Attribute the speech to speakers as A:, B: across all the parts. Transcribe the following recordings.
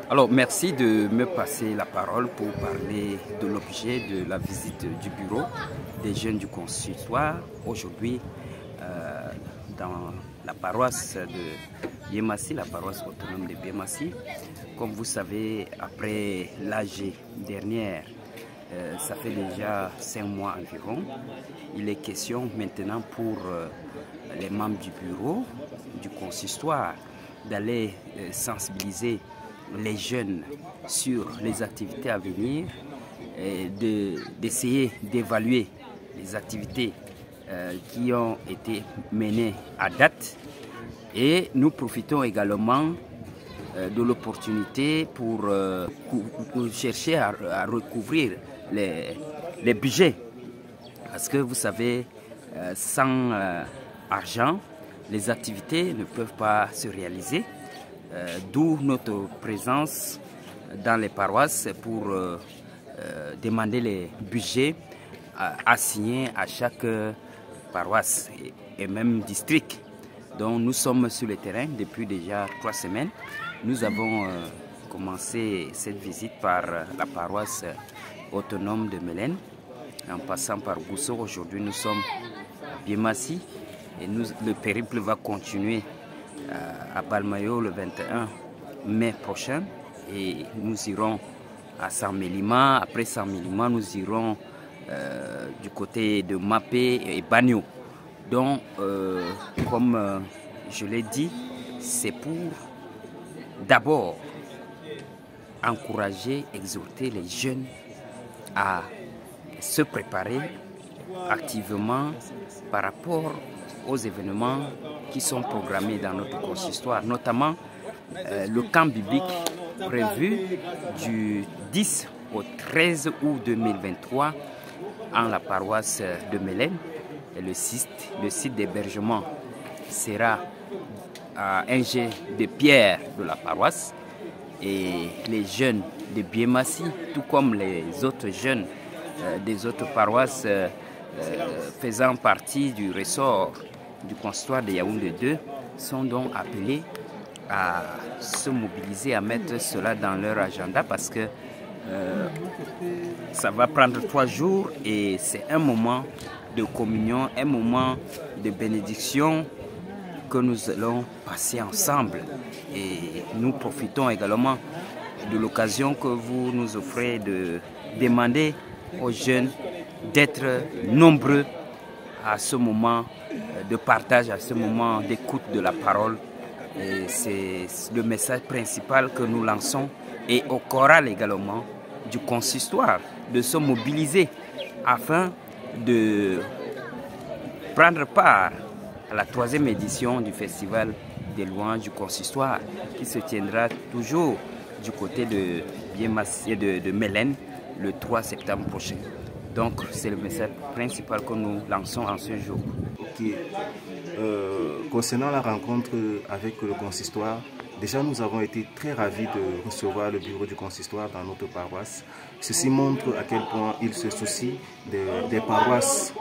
A: Alors, merci de me passer la parole pour parler de l'objet de la visite du bureau des jeunes du consistoire aujourd'hui dans la paroisse de Biémassi, la paroisse autonome de Biémassi. Comme vous savez, après l'AG dernière, ça fait déjà 5 mois environ. Il est question maintenant pour les membres du bureau du consistoire d'aller sensibiliser les jeunes sur les activités à venir et d'essayer d'évaluer les activités qui ont été menées à date. Et nous profitons également de l'opportunité pour chercher à recouvrir les budgets. Parce que vous savez, sans argent, les activités ne peuvent pas se réaliser. D'où notre présence dans les paroisses pour demander les budgets assignés à chaque paroisse et même district. Donc nous sommes sur le terrain depuis déjà 3 semaines. Nous avons commencé cette visite par la paroisse autonome de Mélène, en passant par Gousso. Aujourd'hui nous sommes à Biémassi et le périple va continuer à Balmayo le 21 mai prochain et nous irons à Saint-Mélima. Après Saint-Mélima, nous irons du côté de Mapé et Bagno. Donc, comme je l'ai dit, c'est pour d'abord encourager, exhorter les jeunes à se préparer activement par rapport aux événements qui sont programmés dans notre consistoire, notamment le camp biblique prévu du 10 au 13 août 2023 en la paroisse de Mélène. Et le site d'hébergement sera à un jet de pierre de la paroisse. Et les jeunes de Biémassi, tout comme les autres jeunes des autres paroisses faisant partie du ressort du consistoire de Yaoundé 2, sont donc appelés à se mobiliser, à mettre cela dans leur agenda parce que ça va prendre 3 jours et c'est un moment de communion, un moment de bénédiction que nous allons passer ensemble. Et nous profitons également de l'occasion que vous nous offrez de demander aux jeunes d'être nombreux à ce moment de partage, à ce moment d'écoute de la parole. C'est le message principal que nous lançons et au choral également du consistoire de se mobiliser afin de prendre part à la 3e édition du festival des louanges du consistoire qui se tiendra toujours du côté de Biémassi, de Mélène le 3 septembre prochain. Donc c'est le message principal que nous lançons en ce jour.
B: Ok. Concernant la rencontre avec le consistoire, déjà nous avons été très ravis de recevoir le bureau du consistoire dans notre paroisse. Ceci montre à quel point il se soucie des paroisses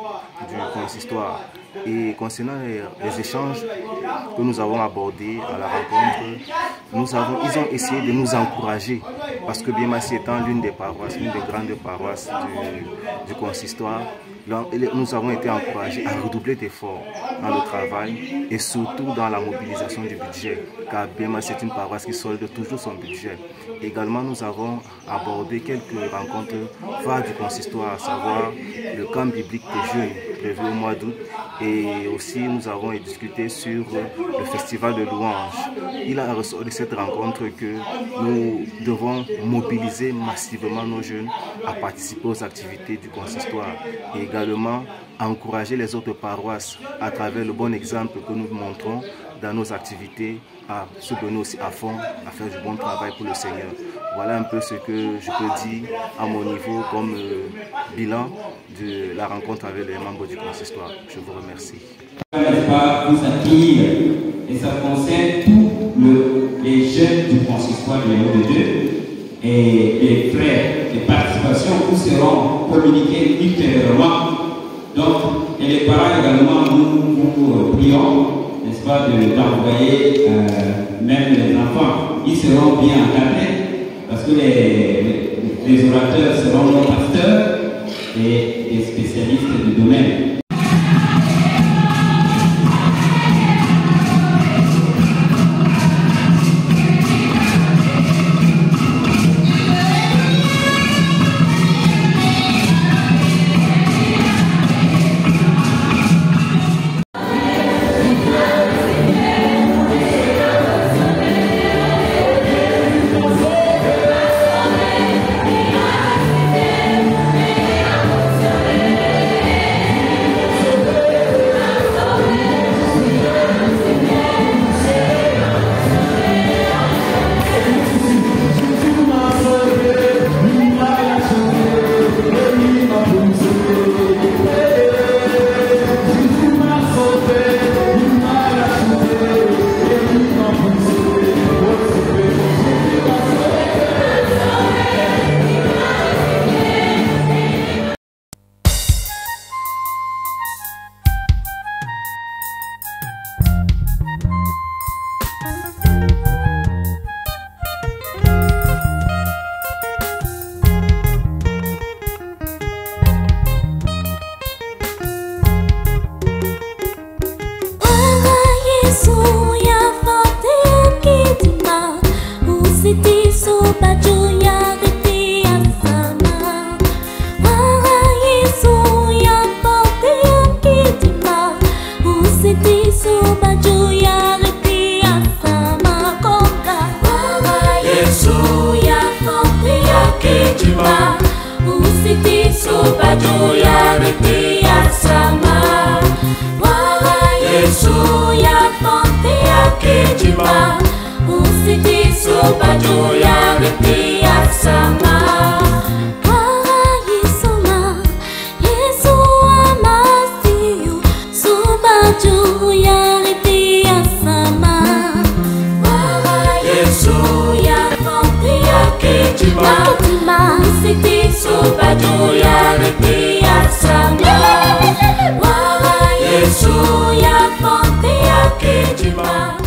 B: du consistoire. Et concernant les échanges que nous avons abordés à la rencontre, ils ont essayé de nous encourager parce que Biémassi étant l'une des paroisses, l'une des grandes paroisses du consistoire, nous avons été encouragés à redoubler d'efforts dans le travail et surtout dans la mobilisation du budget, car Biémassi est une paroisse qui solde toujours son budget. Également, nous avons abordé quelques rencontres phares du consistoire, à savoir le camp biblique des jeunes prévu au mois d'août, et aussi nous avons discuté sur le festival de louanges. Il a ressorti de cette rencontre que nous devons mobiliser massivement nos jeunes à participer aux activités du consistoire et également encourager les autres paroisses à travers le bon exemple que nous montrons dans nos activités à se donner aussi à fond, à faire du bon travail pour le Seigneur. Voilà un peu ce que je peux dire à mon niveau comme bilan de la rencontre avec les membres du consistoire. Je vous remercie.
C: Vous accueillir et ça concerne tous les jeunes du consistoire de Yaoundé 2 et les frais de participation vous seront communiqués ultérieurement. Donc, et les parents également, nous vous prions, n'est-ce pas, d'envoyer même les enfants. Ils seront bien encadrés parce que les orateurs seront nos pasteurs et des spécialistes du domaine.
D: Yesu ya fonte ya kejima.